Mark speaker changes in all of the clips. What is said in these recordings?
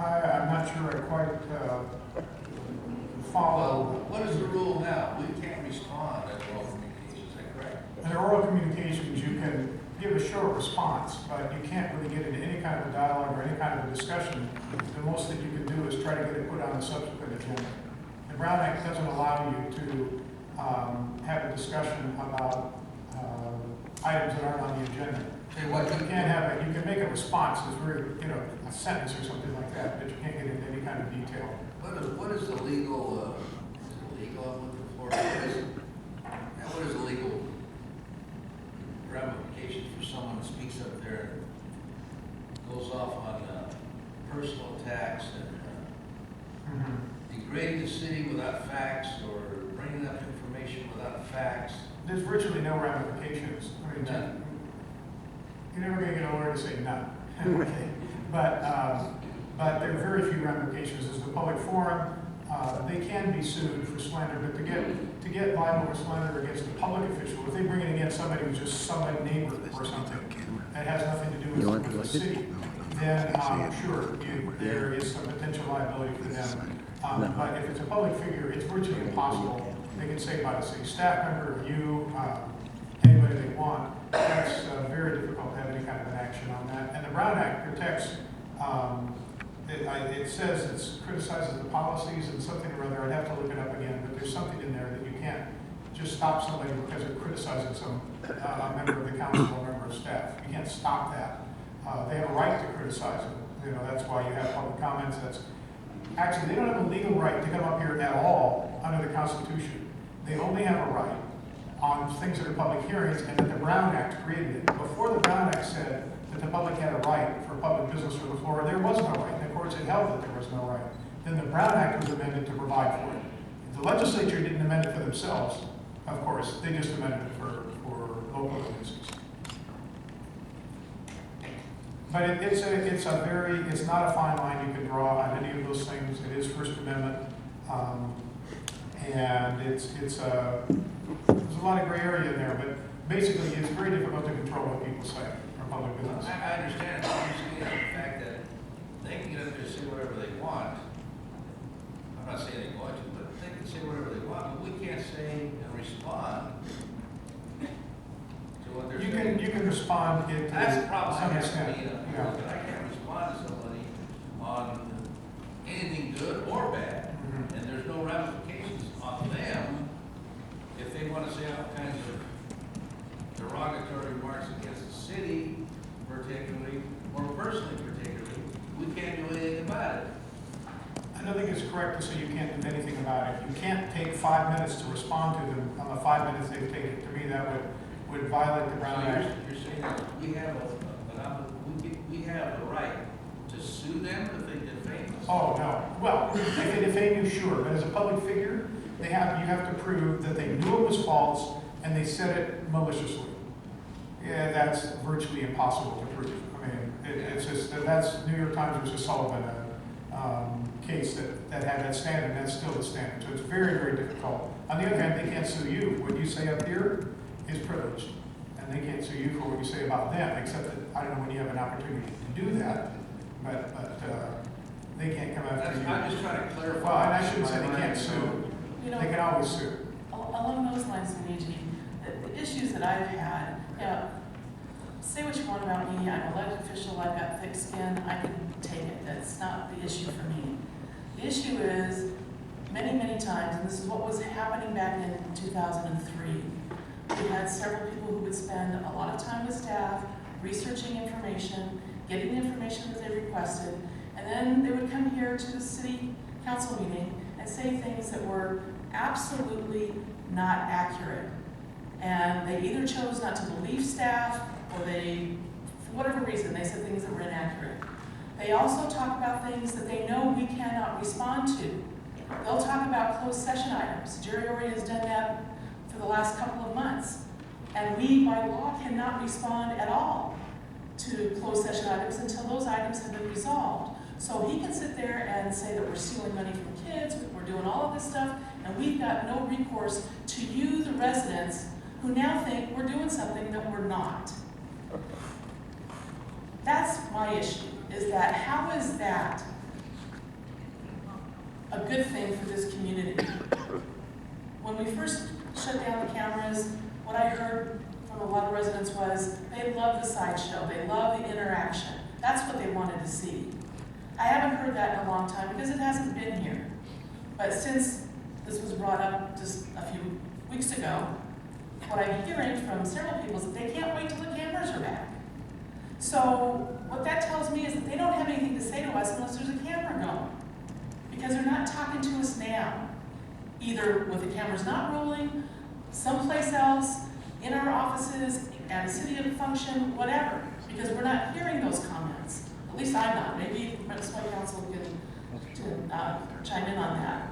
Speaker 1: I'm not sure I quite follow.
Speaker 2: What is the rule now? We can't respond at oral communications, is that correct?
Speaker 1: In oral communications, you can give a short response, but you can't really get into any kind of a dialogue or any kind of a discussion. The most that you can do is try to get it put on the subsequent agenda. The Brown Act doesn't allow you to have a discussion about items that aren't on the agenda. You can't have it. You can make a response, it's very, a sentence or something like that, but you can't get into any kind of detail.
Speaker 2: What is the legal, is it legal I'm looking for? What is the legal ramifications for someone who speaks up there and goes off on personal attacks and degrading the city without facts or bringing up information without facts?
Speaker 1: There's virtually no ramifications. I mean,
Speaker 2: None.
Speaker 1: you're never going to get a lawyer to say none. Okay. But there are very few ramifications. As the public forum, they can be sued for slander, but to get libel or slander against a public official, if they bring it against somebody who's just somebody's neighbor or something that has nothing to do with the city, then sure, there is some potential liability for them. But if it's a public figure, it's virtually impossible. They can say about a city staff member or you, anybody they want. That's very difficult to have any kind of an action on that. And the Brown Act protects, it says it criticizes the policies and something or other. I'd have to look it up again, but there's something in there that you can't just stop somebody because they're criticizing some member of the council or member of staff. You can't stop that. They have a right to criticize them. That's why you have public comments. Actually, they don't have a legal right to come up here at all under the Constitution. They only have a right on things that are public hearings, and that the Brown Act created it. Before the Brown Act said that the public had a right for public business from the floor, there was no right. And the courts had held that there was no right. Then the Brown Act was amended to provide for it. The legislature didn't amend it for themselves, of course. They just amended it for local agencies. But it's not a fine line you can draw on any of those things. It is First Amendment, and there's a lot of gray area in there. But basically, it's very difficult to control what people say for public business.
Speaker 2: I understand. I'm understanding the fact that they can get up there and say whatever they want. I'm not saying they want to, but they can say whatever they want. But we can't say and respond to what they're saying.
Speaker 1: You can respond to
Speaker 2: That's the problem I
Speaker 1: some
Speaker 2: have.
Speaker 1: extent.
Speaker 2: I can't respond to somebody on anything good or bad, and there's no ramifications on them if they want to say all kinds of derogatory remarks against the city, particularly, or personally particularly. We can't do anything about it.
Speaker 1: I don't think it's correct to say you can't do anything about it. You can't take 5 minutes to respond to them on the 5 minutes they've taken. To me, that would violate the Brown Act.
Speaker 2: You're saying that we have the right to sue them if they defame us?
Speaker 1: Oh, no. Well, if they defame you, sure. But as a public figure, you have to prove that they knew it was false and they said it maliciously. Yeah, that's virtually impossible to prove. I mean, it's just, that's New York Times versus Sullivan, case that had that standard, and that's still the standard. So it's very, very difficult. On the other hand, they can't sue you. What you say up here is privileged. And they can't sue you for what you say about them, except that, I don't know when you have an opportunity to do that, but they can't come after you.
Speaker 2: I'm just trying to clarify.
Speaker 1: Well, and I shouldn't say they can't sue. They can always sue.
Speaker 3: Along those lines, Luigi, the issues that I've had, say what you want about me, I'm an elected official, I've got thick skin, I can take it. That's not the issue for me. The issue is, many, many times, and this is what was happening back in 2003, we had several people who would spend a lot of time with staff, researching information, getting the information that they requested, and then they would come here to the city council meeting and say things that were absolutely not accurate. And they either chose not to believe staff, or they, for whatever reason, they said things that were inaccurate. They also talk about things that they know we cannot respond to. They'll talk about closed session items. Jerry Ori has done that for the last couple of months. And we, by law, cannot respond at all to closed session items until those items have been resolved. So he can sit there and say that we're stealing money from kids, we're doing all of this stuff, and we've got no recourse to you, the residents, who now think we're doing something that we're not. That's my issue, is that how is that a good thing for this community. When we first shut down the cameras, what I heard from a lot of residents was they love the sideshow, they love the interaction. That's what they wanted to see. I haven't heard that in a long time because it hasn't been here. But since this was brought up just a few weeks ago, what I'm hearing from several people is that they can't wait till the cameras are back. So what that tells me is that they don't have anything to say to us unless there's a camera going. Because they're not talking to us now. Either with the cameras not rolling, someplace else, in our offices, at a city function, whatever. Because we're not hearing those comments. At least I'm not. Maybe the City Council can chime in on that.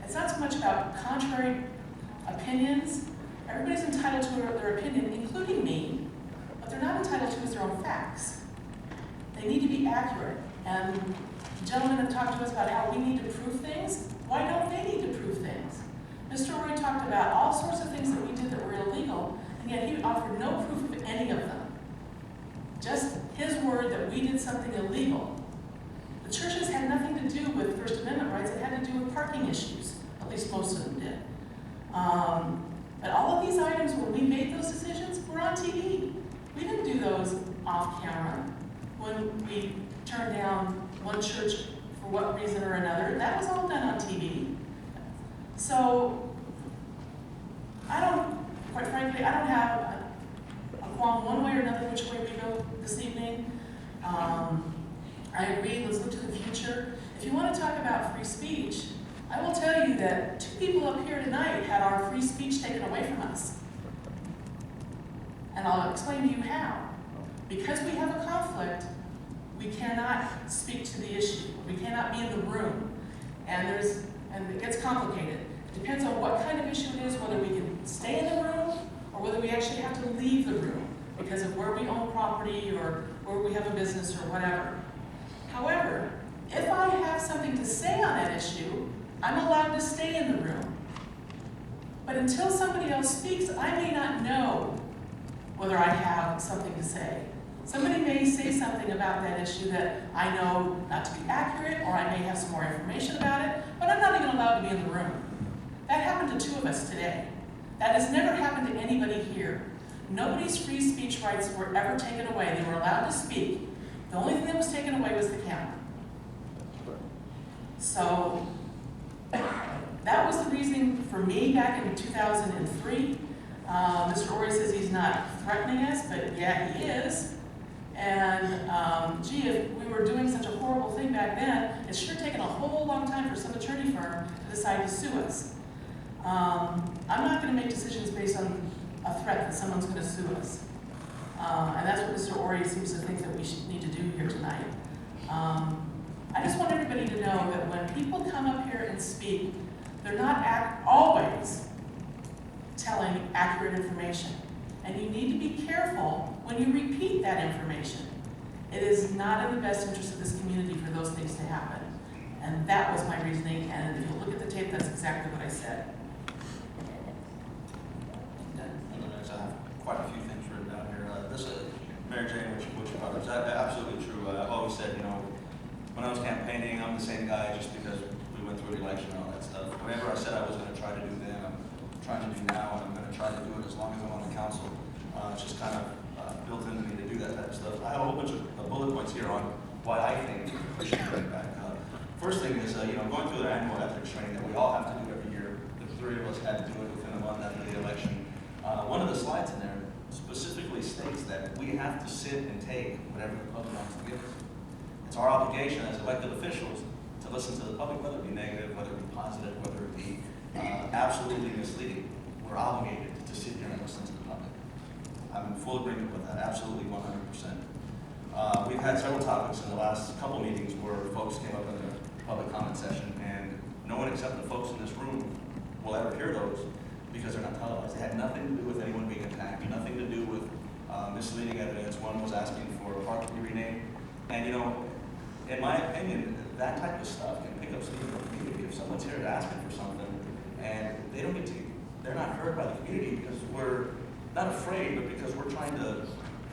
Speaker 3: It's not so much about contrary opinions. Everybody's entitled to their opinion, including me, but they're not entitled to their own facts. They need to be accurate. And the gentlemen have talked to us about how we need to prove things. Why don't they need to prove things? Mr. Roy talked about all sorts of things that we did that were illegal, and yet he offered no proof of any of them. Just his word that we did something illegal. The churches had nothing to do with First Amendment rights. It had to do with parking issues. At least most of them did. But all of these items, when we made those decisions, were on TV. We didn't do those off camera. When we turned down one church for what reason or another, that was all done on TV. So, quite frankly, I don't have a qualm one way or another which way we go this evening. I agree, let's look to the future. If you want to talk about free speech, I will tell you that 2 people up here tonight had our free speech taken away from us. And I'll explain to you how. Because we have a conflict, we cannot speak to the issue. We cannot be in the room. And it gets complicated. It depends on what kind of issue it is, whether we can stay in the room or whether we actually have to leave the room because of where we own property or where we have a business or whatever. However, if I have something to say on that issue, I'm allowed to stay in the room. But until somebody else speaks, I may not know whether I have something to say. Somebody may say something about that issue that I know not to be accurate, or I may have some more information about it, but I'm not even allowed to be in the room. That happened to 2 of us today. That has never happened to anybody here. Nobody's free speech rights were ever taken away. They were allowed to speak. The only thing that was taken away was the camera. So, that was the reasoning for me back in 2003. Mr. Ori says he's not threatening us, but yeah, he is. And gee, if we were doing such a horrible thing back then, it's sure taken a whole long time for some attorney firm to decide to sue us. I'm not going to make decisions based on a threat that someone's going to sue us. And that's what Mr. Ori seems to think that we should need to do here tonight. I just want everybody to know that when people come up here and speak, they're not always telling accurate information. And you need to be careful when you repeat that information. It is not in the best interest of this community for those things to happen. And that was my reasoning, and if you look at the tape, that's exactly what I said.
Speaker 4: I have quite a few things written down here. This is Mary Jane, which you brought up, is absolutely true. I've always said, when I was campaigning, I'm the same guy just because we went through an election and all that stuff. Whatever I said I was going to try to do then, I'm trying to do now, and I'm going to try to do it as long as I'm on the council. It's just kind of built into me to do that type of stuff. I have a whole bunch of bullet points here on why I think we should bring it back. First thing is, going through the annual ethics training that we all have to do every year. The 3 of us had to do it within a month after the election. One of the slides in there specifically states that we have to sit and take whatever the public wants to give us. It's our obligation as elected officials to listen to the public, whether it be negative, whether it be positive, whether it be absolutely misleading. We're obligated to sit here and listen to the public. I'm in full agreement with that, absolutely 100%. We've had several topics in the last couple meetings where folks came up in the public comment session, and no one except the folks in this room will ever hear those because they're not televised. They had nothing to do with anyone being attacked, nothing to do with misleading evidence. One was asking for a park to be renamed. And in my opinion, that type of stuff can pick up steam in the community. If someone's here asking for something and they don't get to, they're not heard by the community because we're not afraid, but because we're trying to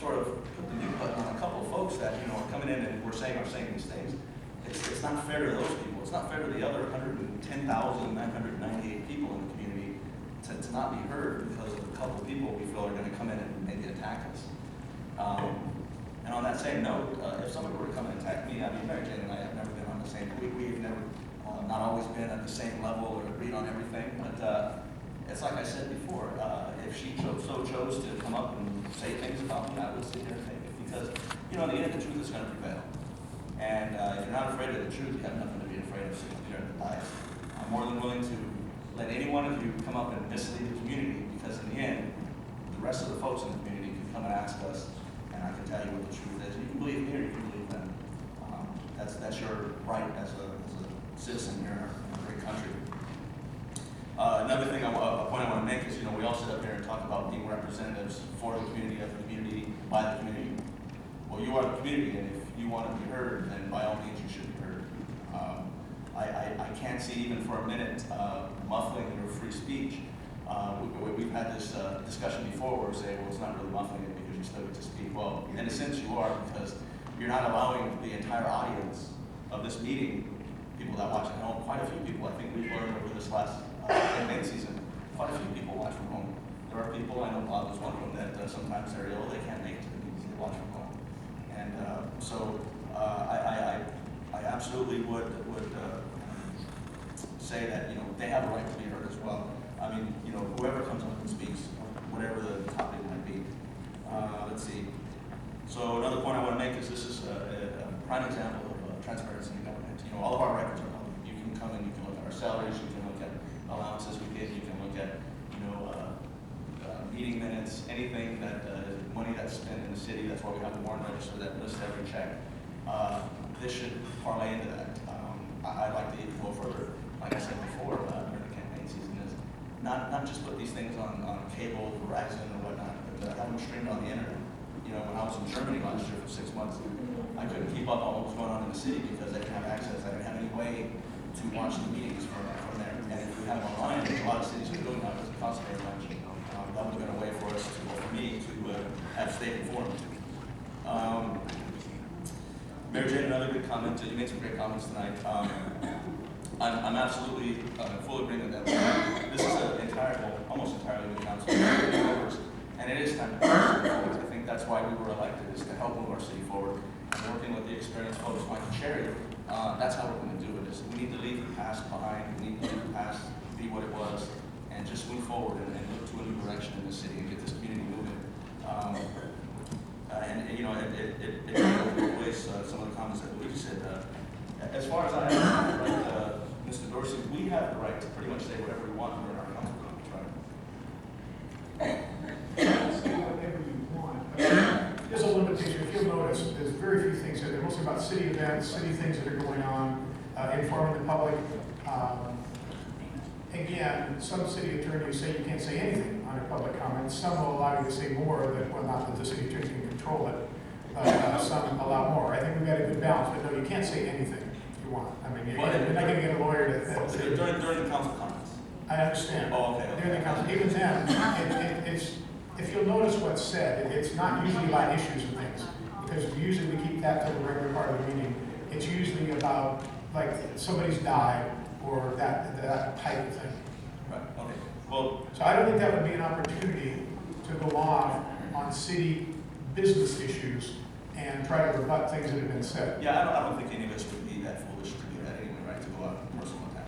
Speaker 4: sort of put the mute button on a couple of folks that, are coming in and we're saying these things, it's not fair to those people. It's not fair to the other 110,998 people in the community to not be heard because of a couple of people we feel are going to come in and maybe attack us. And on that same note, if somebody were to come and attack me, I mean, Mary Jane and I have never been on the same, we've never, not always been at the same level or agreed on everything, but it's like I said before, if she chose to come up and say things about me, I would sit there and take it, because, you know, in the end, the truth is going to prevail. And if you're not afraid of the truth, you have nothing to be afraid of sitting there and bias. I'm more than willing to let any one of you come up and mislead the community, because in the end, the rest of the folks in the community can come and ask us, and I can tell you what the truth is. You can believe me or you can believe them. That's your right as a citizen here in a great country. Another thing, a point I want to make is, you know, we all sit up here and talk about being representatives for the community, of the community, by the community. Well, you are the community, and if you want to be heard, then by all means you should be heard. I can't see even for a minute muffling your free speech. We've had this discussion before where we say, well, it's not really muffling it because you still get to speak. Well, in a sense you are, because you're not allowing the entire audience of this meeting, people that watch at home, quite a few people, I think we've learned over this last campaign season, quite a few people watch from home. There are people, I know Bob is one of them, that sometimes they're ill, they can't make it to the meetings, they watch from home. And I absolutely would say that, you know, they have a right to be heard as well. I mean, you know, whoever comes up and speaks, whatever the topic might be. Let's see. So another point I want to make is this is a prime example of transparency in government. You know, all of our records are public. You can come and you can look at our salaries, you can look at allowances we give, you can look at, you know, meeting minutes, anything that money that's spent in the city. That's why we have a warrant register that lists every check. This should parlay into that. I'd like to even go further. Like I said before, during the campaign season, is not just put these things on cable, Verizon, or whatnot, but have them streamed on the internet. You know, when I was in Germany last year for 6 months, I couldn't keep up on what was going on in the city because I didn't have access. I didn't have any way to watch the meetings from there. And if we had them online, a lot of cities are doing that. It doesn't cost very much. That would have been a way for us to, or for me, to have stayed informed. Mary Jane, another good comment. You made some great comments tonight. I'm absolutely in full agreement that this is almost entirely new council, and it is time to push it forward. I think that's why we were elected, is to help move our city forward. And working with the experienced folks like Cherry, that's how we're going to do it. Is we need to leave the past behind. We need to leave the past be what it was, and just move forward and look to a new direction in the city and get this community moving. And you know, it replace some of the comments that Luigi said. As far as I have, right, Mr. Dorsey, we have the right to pretty much say whatever we want during our council conference, right?
Speaker 1: Say whatever you want. There's a limitation. If you'll notice, there's very few things that they're mostly about city events, city things that are going on, informing the public. Again, some city attorneys say you can't say anything on a public comment. Some will allow you to say more than, well, not that the city attorney can control it, but some allow more. I think we've got a good balance, but no, you can't say anything if you want. I mean, you're not going to get a lawyer to
Speaker 4: During the council comments.
Speaker 1: I understand.
Speaker 4: Oh, okay.
Speaker 1: During the council, even then, it's, if you'll notice what's said, it's not usually about issues and things, because usually we keep that to the regular part of the meeting. It's usually about, like, somebody's died, or that type of thing.
Speaker 4: Right, okay. Well,
Speaker 1: So I don't think that would be an opportunity to go off on city business issues and try to rebut things that have been said.
Speaker 4: yeah, I don't think any of us would be that foolish to do that anyway, right? To go out and personal attack.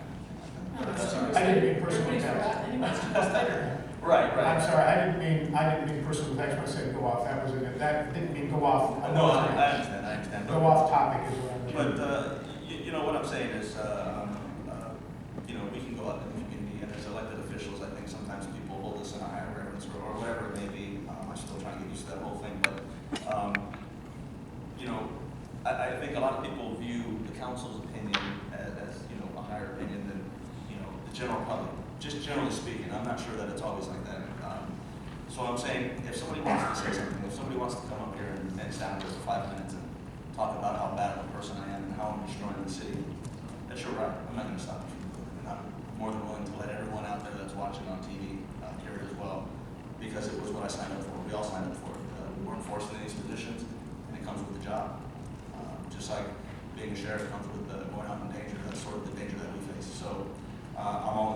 Speaker 1: I didn't mean personal
Speaker 3: Everybody's
Speaker 1: attacks.
Speaker 3: forgotten. Anybody's just later.
Speaker 4: Right,
Speaker 1: I'm sorry, I didn't mean personal attacks when I said go off. That didn't mean go off.
Speaker 4: No, I understand.
Speaker 1: Go off topic is what I mean.
Speaker 4: But, you know, what I'm saying is, you know, we can go out in the community, and as elected officials, I think sometimes people hold us in a higher reverence, or whatever it may be. I'm still trying to get used to that whole thing, but, you know, I think a lot of people view the council's opinion as, you know, a higher opinion than, you know, the general public. Just generally speaking, I'm not sure that it's always like that. So I'm saying, if somebody wants to say something, if somebody wants to come up here and stand there for 5 minutes and talk about how bad of a person I am and how I'm destroying the city, that's your right. I'm not going to stop you. And I'm more than willing to let everyone out there that's watching on TV hear it as well, because it was what I signed up for. We all signed up for it. We weren't forced into these positions, and it comes with the job. just like being a sheriff comes with going out in danger. That's sort of the danger that we face. So I'm all